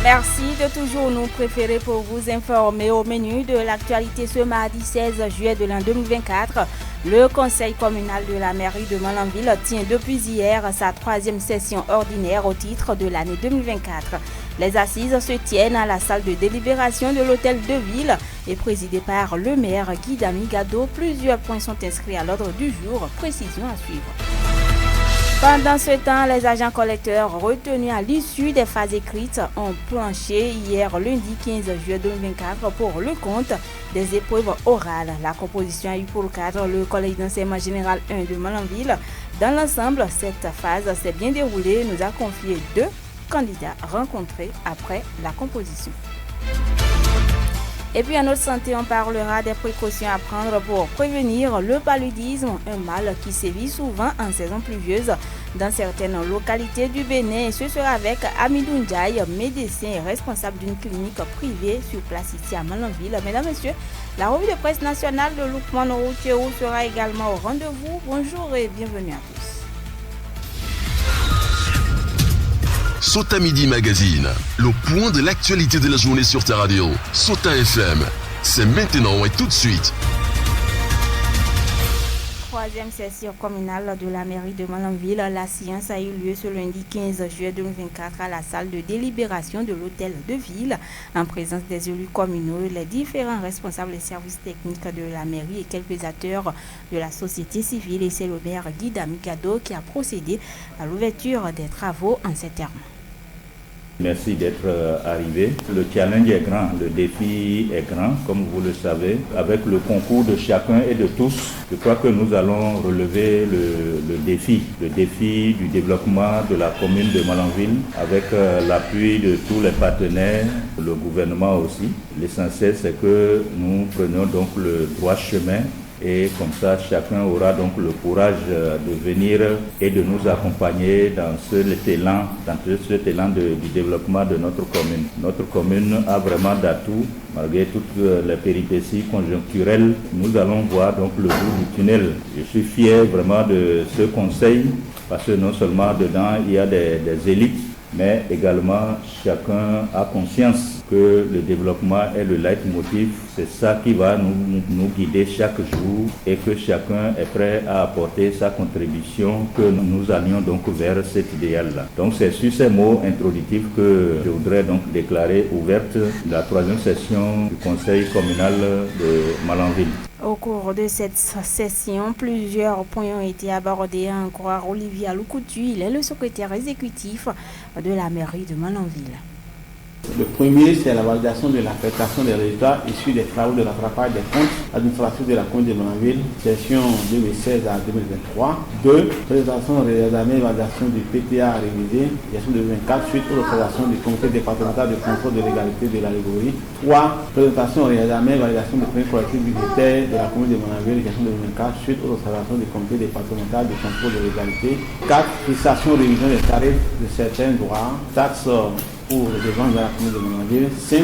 Merci de toujours nous préférer pour vous informer au menu de l'actualité ce mardi 16 juillet de l'an 2024. Le conseil communal de la mairie de Malanville tient depuis hier sa troisième session ordinaire au titre de l'année 2024. Les assises se tiennent à la salle de délibération de l'hôtel de ville et présidée par le maire Guy Damigado. Plusieurs points sont inscrits à l'ordre du jour. Précision à suivre. Pendant ce temps, les agents collecteurs retenus à l'issue des phases écrites ont planché hier lundi 15 juillet 2024 pour le compte des épreuves orales. La composition a eu pour cadre le collège d'enseignement général 1 de Malanville. Dans l'ensemble, cette phase s'est bien déroulée, nous a confié 2 candidats rencontrés après la composition. Et puis à notre santé, on parlera des précautions à prendre pour prévenir le paludisme, un mal qui sévit souvent en saison pluvieuse dans certaines localités du Bénin. Ce sera avec Amidou Ndiaye, médecin et responsable d'une clinique privée sur place ici à Malanville. Mesdames, Messieurs, la revue de presse nationale de Lukman Oroutchéou sera également au rendez-vous. Bonjour et bienvenue à tous. Sota Midi Magazine, le point de l'actualité de la journée sur ta radio. Sota FM, c'est maintenant et tout de suite. Troisième session communale de la mairie de Malanville. La séance a eu lieu ce lundi 15 juillet 2024 à la salle de délibération de l'hôtel de ville en présence des élus communaux, les différents responsables des services techniques de la mairie et quelques acteurs de la société civile. Et c'est le maire Guy Damigado qui a procédé à l'ouverture des travaux en ces termes. Merci d'être arrivé. Le challenge est grand, le défi est grand, comme vous le savez. Avec le concours de chacun et de tous, je crois que nous allons relever le défi du développement de la commune de Malanville, avec l'appui de tous les partenaires, le gouvernement aussi. L'essentiel, c'est que nous prenions donc le droit chemin. Et comme ça, chacun aura donc le courage de venir et de nous accompagner dans cet élan du développement de notre commune. Notre commune a vraiment d'atouts, malgré toutes les péripéties conjoncturelles. Nous allons voir donc le bout du tunnel. Je suis fier vraiment de ce conseil, parce que non seulement dedans, il y a des élites, mais également chacun a conscience que le développement est le leitmotiv. C'est ça qui va nous guider chaque jour et que chacun est prêt à apporter sa contribution, que nous allions donc vers cet idéal-là. Donc c'est sur ces mots introductifs que je voudrais donc déclarer ouverte la troisième session du conseil communal de Malanville. Au cours de cette session, plusieurs points ont été abordés à en croire Olivier Aloucoutu. Il est le secrétaire exécutif de la mairie de Malanville. Le premier, c'est la validation de l'affectation des résultats issus des travaux de rattrapage des comptes administratifs de la commune de Malanville, session 2016 à 2023. 2. Présentation, réexamen et validation du PTA révisé, gestion 2024, suite aux observations du comité départemental de contrôle de légalité de l'allégorie. 3. Présentation, réexamen et validation du premier collectif budgétaire de la commune de Malanville, gestion 2024, suite aux observations du comité départemental de contrôle de légalité. 4. Fixation, révision des tarifs de certains droits, taxes pour les ventes de la commune de Malanville. 5.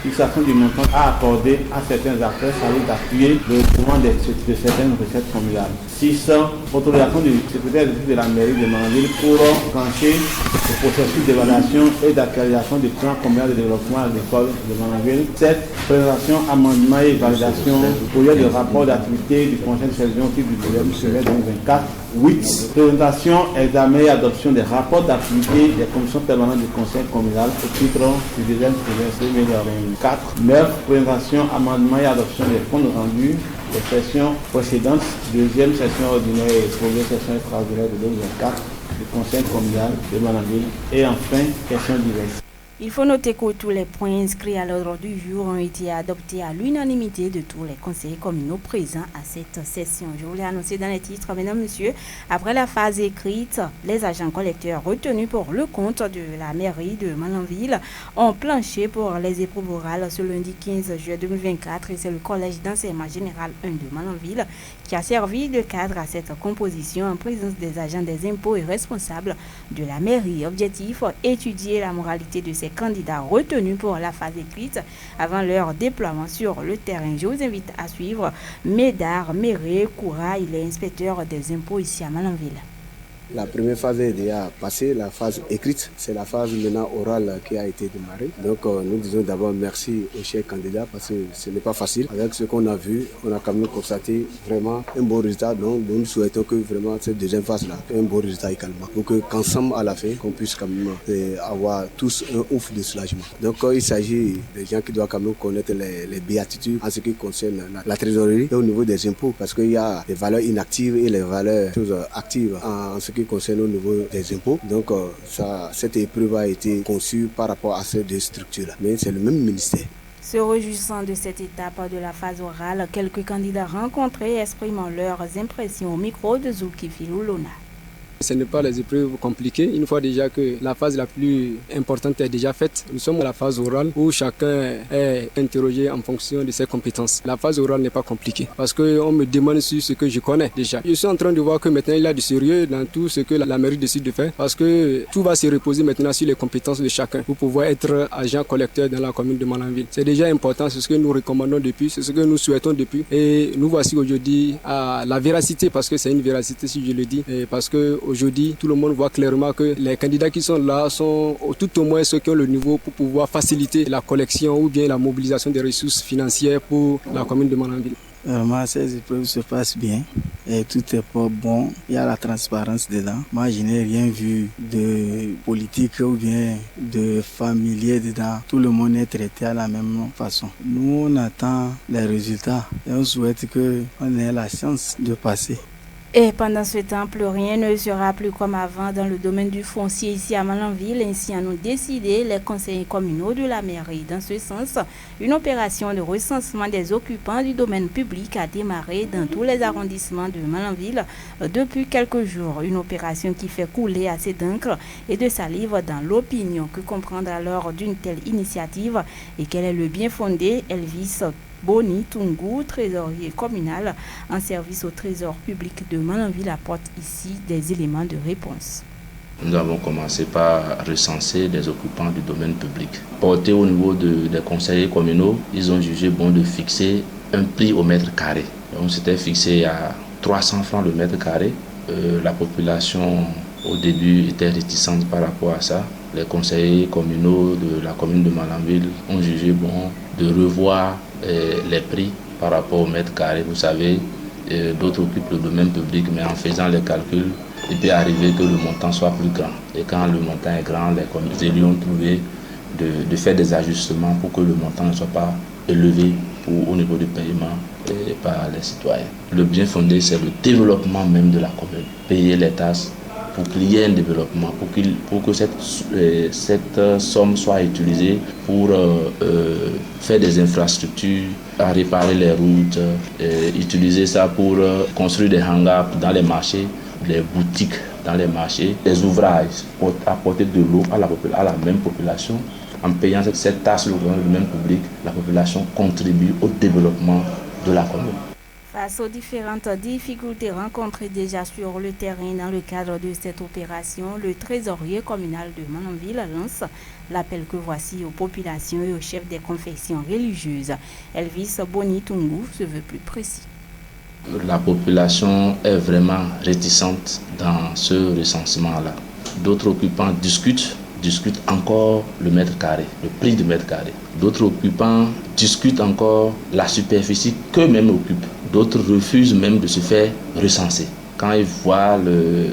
Fixation du montant à accorder à certains acteurs chargés d'appuyer le recouvrement de certaines recettes communales. 6. Autorisation du secrétaire de la mairie de Malanville pour trancher le processus d'évaluation et d'actualisation du plan communal de développement agricole de Malanville. 7. Présentation, amendement et validation du projet de rapport d'activité du conseil de sélection au titre du budget 2024. 8. Présentation, examen et adoption des rapports d'activité des commissions permanentes du conseil communal au titre du deuxième trimestre 2024. 9. Présentation, amendement et adoption des comptes rendus des sessions précédentes, deuxième session ordinaire et première session extraordinaire de 2024 du conseil communal de Malanville. Et enfin, questions diverses. Il faut noter que tous les points inscrits à l'ordre du jour ont été adoptés à l'unanimité de tous les conseillers communaux présents à cette session. Je vous l'ai annoncé dans les titres, mesdames, messieurs. Après la phase écrite, les agents collecteurs retenus pour le compte de la mairie de Malanville ont planché pour les épreuves orales ce lundi 15 juillet 2024. Et c'est le collège d'enseignement général 1 de Malanville qui a servi de cadre à cette composition en présence des agents des impôts et responsables de la mairie. Objectif, étudier la moralité de ces candidats retenus pour la phase écrite avant leur déploiement sur le terrain. Je vous invite à suivre Médard Méré Koura, il est inspecteur des impôts ici à Malanville. La première phase est déjà passée, la phase écrite, c'est la phase maintenant orale qui a été démarrée. Donc nous disons d'abord merci aux chers candidats parce que ce n'est pas facile. Avec ce qu'on a vu, on a quand même constaté vraiment un bon résultat. Donc nous souhaitons que vraiment cette deuxième phase-là ait un bon résultat également. Pour qu'ensemble à la fin, qu'on puisse quand même avoir tous un ouf de soulagement. Donc il s'agit des gens qui doivent quand même connaître les béatitudes en ce qui concerne la trésorerie et au niveau des impôts parce qu'il y a les valeurs inactives et les valeurs actives en ce qui concerne au niveau des impôts. Donc cette épreuve a été conçue par rapport à ces deux structures-là. Mais c'est le même ministère. Se réjouissant de cette étape de la phase orale, quelques candidats rencontrés expriment leurs impressions au micro de Zulkifilou Lona. Ce n'est pas les épreuves compliquées. Une fois déjà que la phase la plus importante est déjà faite, nous sommes à la phase orale où chacun est interrogé en fonction de ses compétences. La phase orale n'est pas compliquée parce qu'on me demande sur ce que je connais déjà. Je suis en train de voir que maintenant il y a du sérieux dans tout ce que la mairie décide de faire parce que tout va se reposer maintenant sur les compétences de chacun pour pouvoir être agent collecteur dans la commune de Malanville. C'est déjà important, c'est ce que nous recommandons depuis, c'est ce que nous souhaitons depuis et nous voici aujourd'hui à la véracité parce que c'est une véracité si je le dis et parce que aujourd'hui, tout le monde voit clairement que les candidats qui sont là sont tout au moins ceux qui ont le niveau pour pouvoir faciliter la collection ou bien la mobilisation des ressources financières pour la commune de Malanville. Vraiment, ces épreuves se passent bien et tout est pas bon. Il y a la transparence dedans. Moi, je n'ai rien vu de politique ou bien de familier dedans. Tout le monde est traité à la même façon. Nous, on attend les résultats et on souhaite qu'on ait la chance de passer. Et pendant ce temps, plus rien ne sera plus comme avant dans le domaine du foncier ici à Malanville. Ainsi en ont décidé les conseillers communaux de la mairie. Dans ce sens, une opération de recensement des occupants du domaine public a démarré dans tous les arrondissements de Malanville depuis quelques jours. Une opération qui fait couler assez d'encre et de salive dans l'opinion. Que comprendre alors d'une telle initiative et quel est le bien fondé? Elvis Boni Tungu, trésorier communal en service au trésor public de Malanville, apporte ici des éléments de réponse. Nous avons commencé par recenser les occupants du domaine public. Porté au niveau des conseillers communaux, ils ont jugé bon de fixer un prix au mètre carré. On s'était fixé à 300 francs le mètre carré. La population au début était réticente par rapport à ça. Les conseillers communaux de la commune de Malanville ont jugé bon de revoir les prix par rapport au mètre carré. Vous savez, d'autres occupent le domaine public, mais en faisant les calculs, il peut arriver que le montant soit plus grand. Et quand le montant est grand, les élus ont trouvé de faire des ajustements pour que le montant ne soit pas élevé au niveau du paiement par les citoyens. Le bien fondé, c'est le développement même de la commune. Payer les taxes pour qu'il y ait un développement, pour que cette somme soit utilisée pour faire des infrastructures, à réparer les routes, utiliser ça pour construire des hangars dans les marchés, les boutiques dans les marchés, des ouvrages pour apporter de l'eau à la même population. En payant cette taxe sur le domaine public, la population contribue au développement de la commune. Face aux différentes difficultés rencontrées déjà sur le terrain dans le cadre de cette opération, le trésorier communal de Malanville lance l'appel que voici aux populations et aux chefs des confessions religieuses. Elvis Boni Tungu se veut plus précis. La population est vraiment réticente dans ce recensement-là. D'autres occupants discutent encore le mètre carré, le prix du mètre carré. D'autres occupants discutent encore la superficie qu'eux-mêmes occupent. D'autres refusent même de se faire recenser. Quand ils voient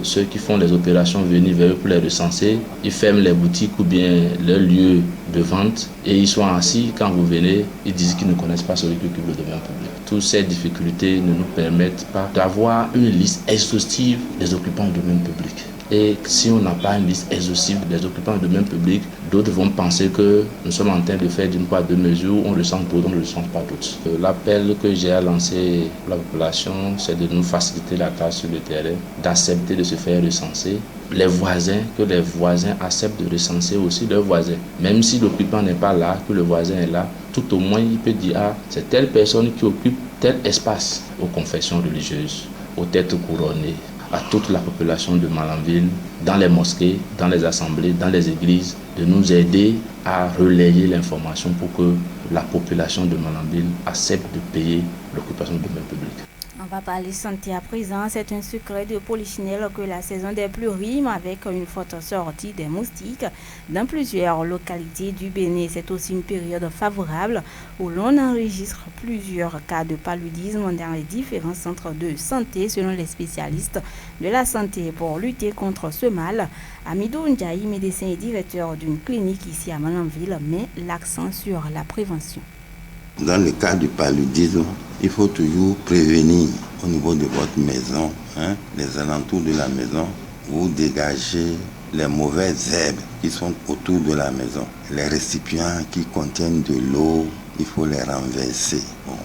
ceux qui font les opérations venir vers eux pour les recenser, ils ferment les boutiques ou bien leurs lieux de vente et ils sont assis. Quand vous venez, ils disent qu'ils ne connaissent pas celui qui occupe le domaine public. Toutes ces difficultés ne nous permettent pas d'avoir une liste exhaustive des occupants du domaine public. Et si on n'a pas une liste exhaustive des occupants du domaine public, d'autres vont penser que nous sommes en train de faire d'une part deux mesures, on recense tout, on ne recense pas toutes. L'appel que j'ai à lancer pour la population, c'est de nous faciliter la tâche sur le terrain, d'accepter de se faire recenser. Les voisins acceptent de recenser aussi leurs voisins. Même si l'occupant n'est pas là, que le voisin est là, tout au moins il peut dire c'est telle personne qui occupe tel espace aux confessions religieuses, aux têtes couronnées, à toute la population de Malanville, dans les mosquées, dans les assemblées, dans les églises, de nous aider à relayer l'information pour que la population de Malanville accepte de payer l'occupation du domaine public. On va parler santé à présent. C'est un secret de Polichinelle que la saison des pluies rime avec une forte sortie des moustiques dans plusieurs localités du Bénin. C'est aussi une période favorable où l'on enregistre plusieurs cas de paludisme dans les différents centres de santé selon les spécialistes de la santé. Pour lutter contre ce mal, Amidou Ndiaye, médecin et directeur d'une clinique ici à Malanville, met l'accent sur la prévention. Dans le cas du paludisme, il faut toujours prévenir au niveau de votre maison, les alentours de la maison, vous dégagez les mauvaises herbes qui sont autour de la maison. Les récipients qui contiennent de l'eau, il faut les renverser.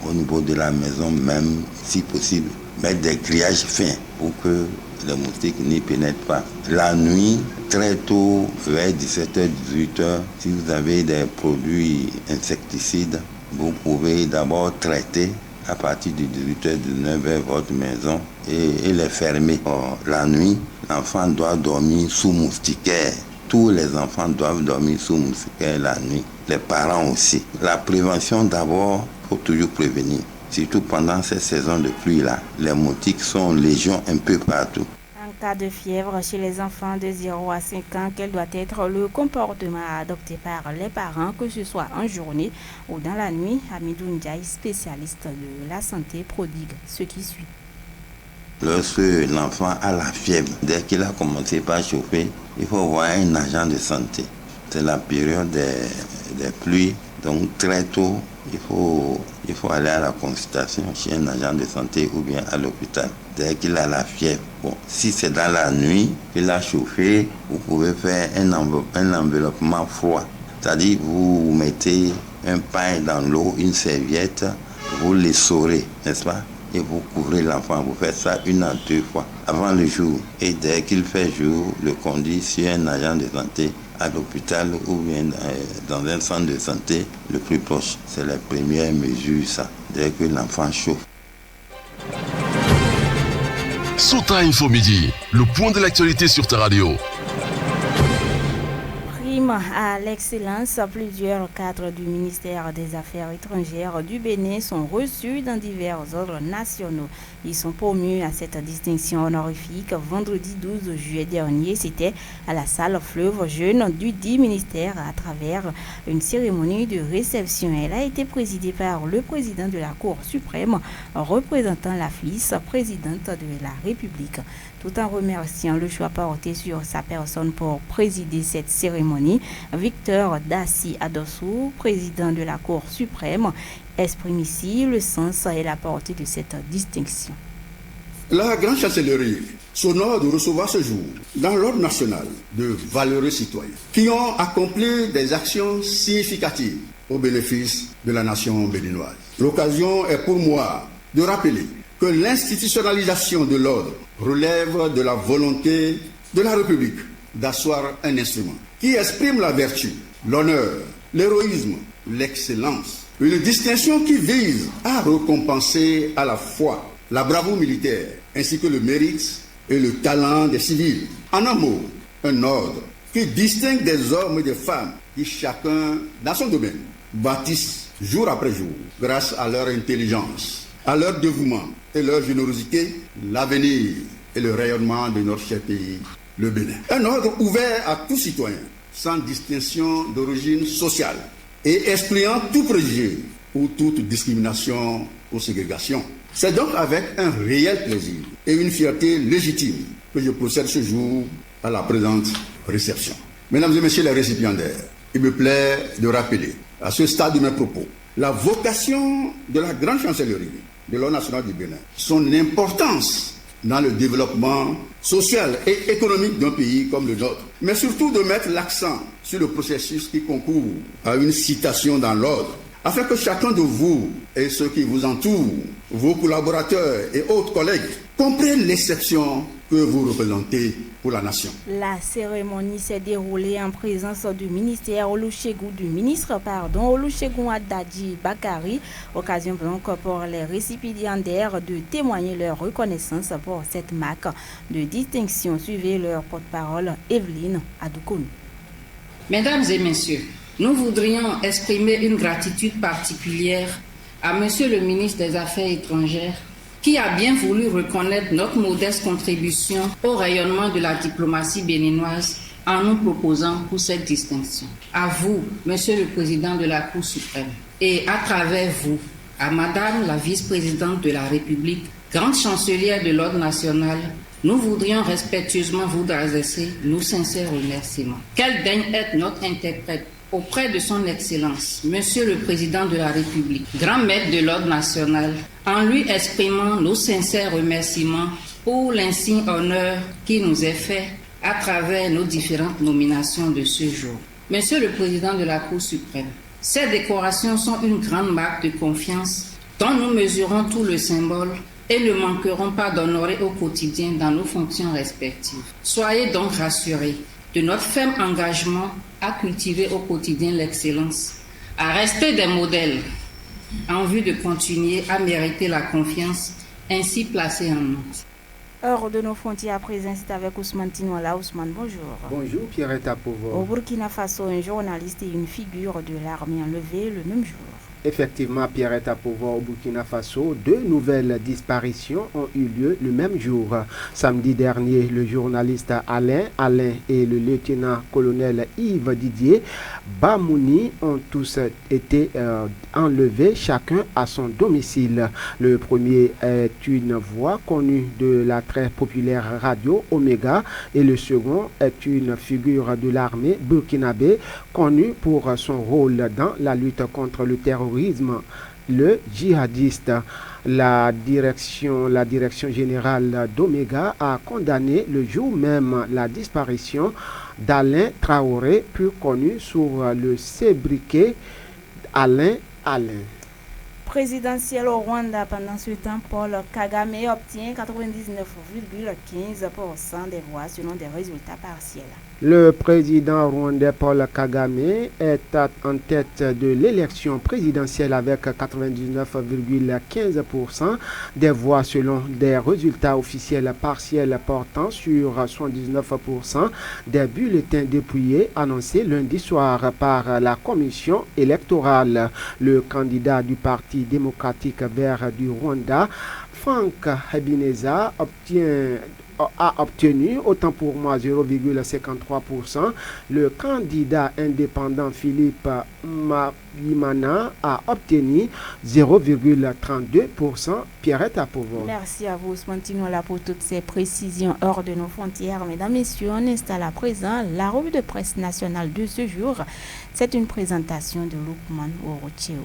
Au niveau de la maison même, si possible, mettre des grillages fins pour que les moustiques n'y pénètrent pas. La nuit, très tôt, vers 17h, 18h, si vous avez des produits insecticides, vous pouvez d'abord traiter à partir de 18h, 19h votre maison et les fermer. La nuit, l'enfant doit dormir sous moustiquaire. Tous les enfants doivent dormir sous moustiquaire la nuit. Les parents aussi. La prévention d'abord, il faut toujours prévenir. Surtout pendant ces saisons de pluie-là. Les moustiques sont légion un peu partout. En cas de fièvre chez les enfants de 0 à 5 ans, quel doit être le comportement adopté par les parents, que ce soit en journée ou dans la nuit? Amidou Ndiaye, spécialiste de la santé, prodigue ce qui suit. Lorsque l'enfant a la fièvre, dès qu'il a commencé par chauffer, il faut voir un agent de santé. C'est la période des pluies, donc très tôt, il faut aller à la consultation chez un agent de santé ou bien à l'hôpital. Dès qu'il a la fièvre, si c'est dans la nuit qu'il a chauffé, vous pouvez faire un enveloppement froid. C'est-à-dire vous mettez un pain dans l'eau, une serviette, vous l'essorez, n'est-ce pas? Et vous couvrez l'enfant. Vous faites ça 1 à 2 fois avant le jour. Et dès qu'il fait jour, le conduit sur un agent de santé à l'hôpital ou bien dans un centre de santé le plus proche. C'est la première mesure, ça, dès que l'enfant chauffe. Sota Info Midi, le point de l'actualité sur ta radio. À l'excellence, plusieurs cadres du ministère des Affaires étrangères du Bénin sont reçus dans divers ordres nationaux. Ils sont promus à cette distinction honorifique vendredi 12 juillet dernier. C'était à la salle Fleuve Jeune du dit ministère à travers une cérémonie de réception. Elle a été présidée par le président de la Cour suprême, représentant la vice-présidente de la République. Tout en remerciant le choix porté sur sa personne pour présider cette cérémonie, Victor Dassi Adossou, président de la Cour suprême, exprime ici le sens et la portée de cette distinction. La Grande Chancellerie s'honore de recevoir ce jour dans l'ordre national de valeureux citoyens qui ont accompli des actions significatives au bénéfice de la nation béninoise. L'occasion est pour moi de rappeler que l'institutionnalisation de l'ordre relève de la volonté de la République d'asseoir un instrument qui exprime la vertu, l'honneur, l'héroïsme, l'excellence, une distinction qui vise à récompenser à la fois la bravoure militaire ainsi que le mérite et le talent des civils. En un mot, un ordre qui distingue des hommes et des femmes qui chacun, dans son domaine, bâtissent jour après jour, grâce à leur intelligence, à leur dévouement et leur générosité, l'avenir et le rayonnement de notre cher pays, le Bénin. Un ordre ouvert à tout citoyen, sans distinction d'origine sociale et excluant tout préjugé ou toute discrimination ou ségrégation. C'est donc avec un réel plaisir et une fierté légitime que je procède ce jour à la présente réception. Mesdames et messieurs les récipiendaires, il me plaît de rappeler à ce stade de mes propos la vocation de la Grande Chancellerie de l'ordre national du Bénin, son importance dans le développement social et économique d'un pays comme le nôtre, mais surtout de mettre l'accent sur le processus qui concourt à une citation dans l'ordre, afin que chacun de vous et ceux qui vous entourent, vos collaborateurs et autres collègues, comprennent l'exception que vous représentez pour la nation. La cérémonie s'est déroulée en présence du ministère du ministre Olusegun Adadji Bakari, occasion donc pour les récipiendaires de témoigner leur reconnaissance pour cette marque de distinction. Suivez leur porte-parole Evelyne Adoukoun. Mesdames et messieurs, nous voudrions exprimer une gratitude particulière à Monsieur le ministre des Affaires étrangères qui a bien voulu reconnaître notre modeste contribution au rayonnement de la diplomatie béninoise en nous proposant pour cette distinction. À vous, Monsieur le Président de la Cour suprême, et à travers vous, à Madame la Vice-présidente de la République, grande chancelière de l'Ordre national, nous voudrions respectueusement vous adresser nos sincères remerciements. Qu'elle daigne être notre interprète auprès de son Excellence, Monsieur le Président de la République, grand maître de l'Ordre national, en lui exprimant nos sincères remerciements pour l'insigne honneur qui nous est fait à travers nos différentes nominations de ce jour. Monsieur le Président de la Cour suprême, ces décorations sont une grande marque de confiance dont nous mesurons tout le symbole et ne manquerons pas d'honorer au quotidien dans nos fonctions respectives. Soyez donc rassurés de notre ferme engagement à cultiver au quotidien l'excellence, à rester des modèles en vue de continuer à mériter la confiance ainsi placée en nous. Hors de nos frontières à présent, c'est avec Ousmane Tinola. Ousmane, bonjour. Bonjour, Pierrette Apovo. Au Burkina Faso, un journaliste et une figure de l'armée enlevés le même jour. Effectivement, Pierrette Apovo, au Burkina Faso, 2 nouvelles disparitions ont eu lieu le même jour. Samedi dernier, le journaliste Alain et le lieutenant-colonel Yves Didier Bamouni ont tous été enlevés, chacun à son domicile. Le premier est une voix connue de la très populaire radio Omega et le second est une figure de l'armée burkinabé connue pour son rôle dans la lutte contre le terrorisme, le djihadiste. La direction générale d'Omega a condamné le jour même la disparition d'Alain Traoré, plus connu sous le sobriquet Alain. Présidentiel au Rwanda, pendant ce temps, Paul Kagame obtient 99,15% des voix selon des résultats partiels. Le président rwandais Paul Kagame est en tête de l'élection présidentielle avec 99,15% des voix selon des résultats officiels partiels portant sur 79% des bulletins dépouillés annoncés lundi soir par la commission électorale. Le candidat du Parti démocratique vert du Rwanda, Frank Habineza, a obtenu, autant pour moi, 0,53%. Le candidat indépendant Philippe Malimana a obtenu 0,32%. Pierrette Apovo. Merci à vous, Ousmane Tinola, pour toutes ces précisions hors de nos frontières. Mesdames, Messieurs, on installe à présent la revue de presse nationale de ce jour. C'est une présentation de Lukman Orocheo.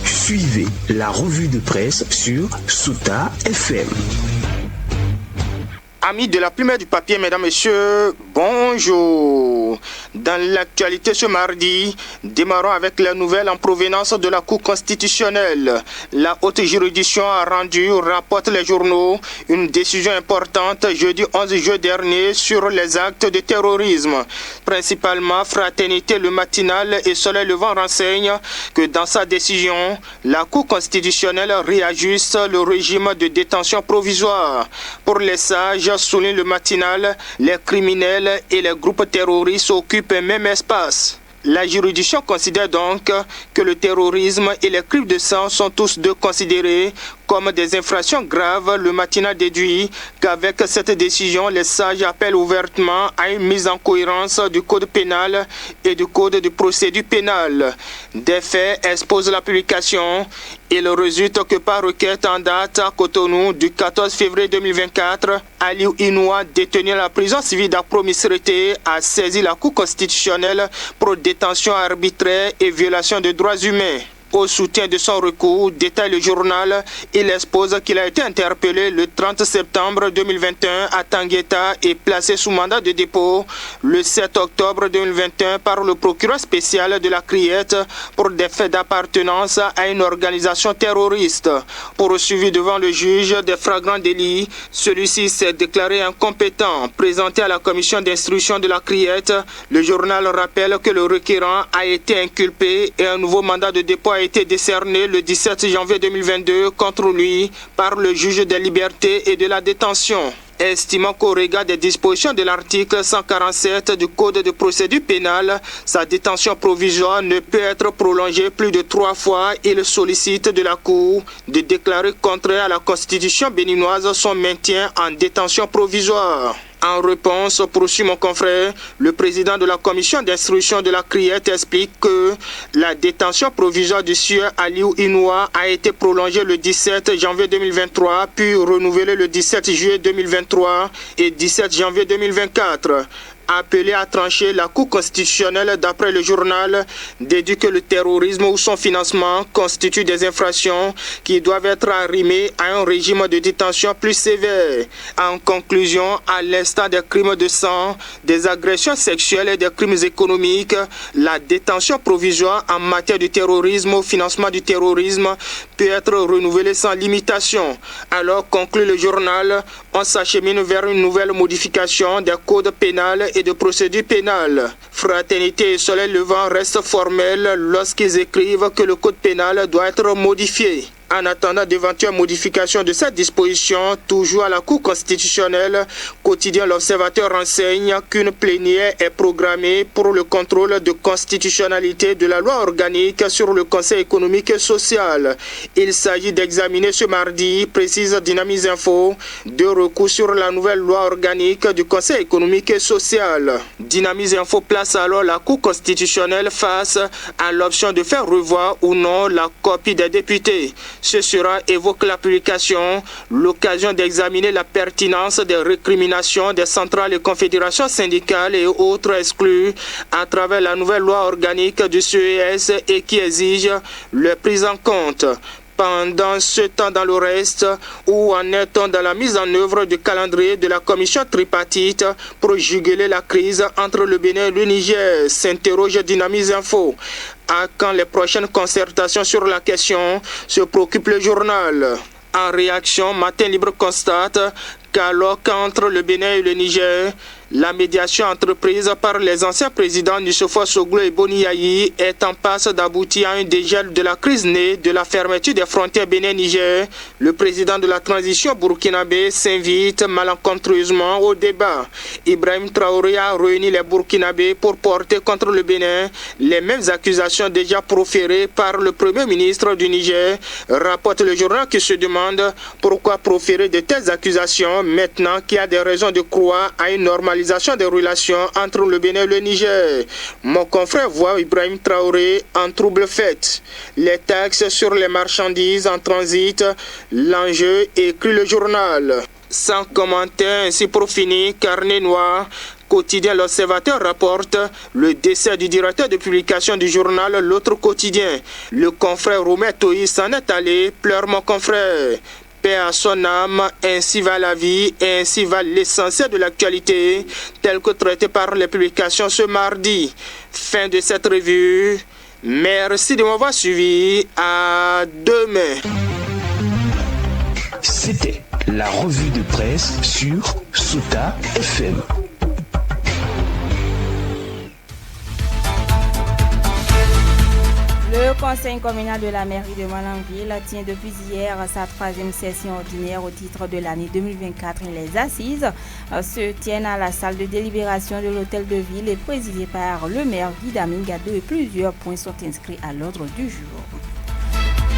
Suivez la revue de presse sur Souta FM. Amis de la plume et du papier, mesdames, messieurs, bonjour. Dans l'actualité ce mardi, démarrons avec la nouvelle en provenance de la Cour constitutionnelle. La haute juridiction a rendu, rapportent les journaux, une décision importante jeudi 11 juillet dernier sur les actes de terrorisme. Principalement, Fraternité le matinal et Soleil levant renseignent que dans sa décision, la Cour constitutionnelle réajuste le régime de détention provisoire. Pour les sages, souligne le matinal, les criminels et les groupes terroristes occupent un même espace. La juridiction considère donc que le terrorisme et les crimes de sang sont tous deux considérés comme des infractions graves. Le matinal déduit qu'avec cette décision, les sages appellent ouvertement à une mise en cohérence du code pénal et du code de procédure pénale. Des faits exposent la publication. Il résulte que par requête en date à Cotonou du 14 février 2024, Aliou Inoua, détenu à la prison civile d'Apromisreté, a saisi la Cour constitutionnelle pour détention arbitraire et violation des droits humains. Au soutien de son recours, détaille le journal, il expose qu'il a été interpellé le 30 septembre 2021 à Tangueta et placé sous mandat de dépôt le 7 octobre 2021 par le procureur spécial de la Criette pour des faits d'appartenance à une organisation terroriste. Poursuivi devant le juge des flagrants délits, celui-ci s'est déclaré incompétent. Présenté à la commission d'instruction de la Criette, le journal rappelle que le requérant a été inculpé et un nouveau mandat de dépôt a été décerné le 17 janvier 2022 contre lui par le juge des libertés et de la détention. estimant qu'au regard des dispositions de l'article 147 du Code de procédure pénale, sa détention provisoire ne peut être prolongée plus de 3 fois. Il sollicite de la Cour de déclarer contraire à la Constitution béninoise son maintien en détention provisoire. En réponse, poursuit mon confrère, le président de la commission d'instruction de la Criette explique que la détention provisoire du sieur Aliou Inoua a été prolongée le 17 janvier 2023, puis renouvelée le 17 juillet 2023 et 17 janvier 2024. Appelé à trancher, la Cour constitutionnelle, d'après le journal, déduit que le terrorisme ou son financement constituent des infractions qui doivent être arrimées à un régime de détention plus sévère. En conclusion, à l'instar des crimes de sang, des agressions sexuelles et des crimes économiques, la détention provisoire en matière de terrorisme ou financement du terrorisme peut être renouvelée sans limitation. Alors, conclut le journal, on s'achemine vers une nouvelle modification des codes pénals et de procédure pénale. Fraternité et Soleil Levant restent formels lorsqu'ils écrivent que le code pénal doit être modifié. En attendant d'éventuelles modifications de cette disposition, toujours à la Cour constitutionnelle, quotidien L'Observateur renseigne qu'une plénière est programmée pour le contrôle de constitutionnalité de la loi organique sur le Conseil économique et social. Il s'agit d'examiner ce mardi, précise Dynamise Info, 2 recours sur la nouvelle loi organique du Conseil économique et social. Dynamise Info place alors la Cour constitutionnelle face à l'option de faire revoir ou non la copie des députés. Ce sera, évoque la publication, l'occasion d'examiner la pertinence des récriminations des centrales et confédérations syndicales et autres exclus à travers la nouvelle loi organique du CES et qui exige leur prise en compte. Pendant ce temps, dans le reste, où en est-on dans la mise en œuvre du calendrier de la commission tripartite pour juguler la crise entre le Bénin et le Niger, s'interroge Dynamise Info. À quand les prochaines concertations sur la question se préoccupe le journal. En réaction, Matin Libre constate qu'alors qu'entre le Bénin et le Niger, la médiation entreprise par les anciens présidents Nussofa Soglo et Boni Yayi est en passe d'aboutir à un dégel de la crise née de la fermeture des frontières Bénin-Niger. Le président de la transition burkinabé s'invite malencontreusement au débat. Ibrahim Traoré a réuni les Burkinabés pour porter contre le Bénin les mêmes accusations déjà proférées par le premier ministre du Niger. Rapporte le journal qui se demande pourquoi proférer de telles accusations maintenant qu'il y a des raisons de croire à une normalisation des relations entre le Bénin et le Niger. Mon confrère voit Ibrahim Traoré en trouble fait. Les taxes sur les marchandises en transit, l'enjeu, écrit le journal. Sans commentaire, ainsi pour finir, carnet noir. Quotidien L'Observateur rapporte le décès du directeur de publication du journal L'Autre Quotidien. Le confrère Romain Toïs s'en est allé, pleure mon confrère. Paix à son âme, ainsi va la vie, et ainsi va l'essentiel de l'actualité, tel que traité par les publications ce mardi. Fin de cette revue. Merci de m'avoir suivi. À demain. C'était la revue de presse sur Sota FM. Le conseil communal de la mairie de Malanville tient depuis hier sa 3e session ordinaire au titre de l'année 2024 et les assises se tiennent à la salle de délibération de l'hôtel de ville et présidée par le maire Guy Amin Gado et plusieurs points sont inscrits à l'ordre du jour.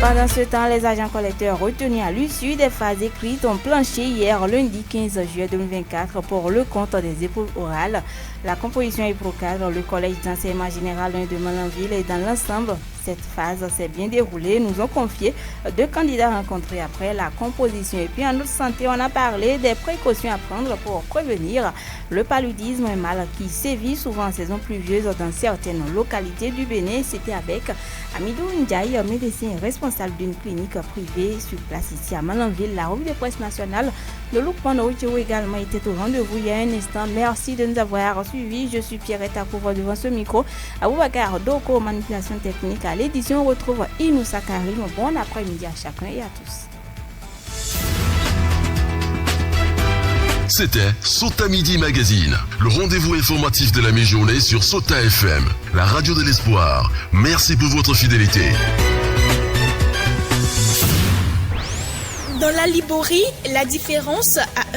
Pendant ce temps, les agents collecteurs retenus à l'issue des phases écrites ont planché hier lundi 15 juillet 2024 pour le compte des épreuves orales. La composition est pro cadre, le collège d'enseignement général de Malanville et dans l'ensemble, cette phase s'est bien déroulée. Nous ont confié 2 candidats rencontrés après la composition. Et puis en notre santé, on a parlé des précautions à prendre pour prévenir le paludisme, un mal qui sévit souvent en saison pluvieuse dans certaines localités du Bénin. C'était avec Amidou Ndiaye, médecin responsable d'une clinique privée sur place ici à Malanville. La revue de presse nationale de Luc Panoïtio également était au rendez-vous il y a un instant. Merci de nous avoir suivis. Je suis Pierrette Akouvre devant ce micro. Aboubakar Doko, manipulation technique à l'édition. On retrouve Inoussa Karim. Bon après-midi à chacun et à tous. C'était Sota Midi Magazine, le rendez-vous informatif de la mi-journée sur Sota FM, la radio de l'espoir. Merci pour votre fidélité. Dans la Liborie, la différence a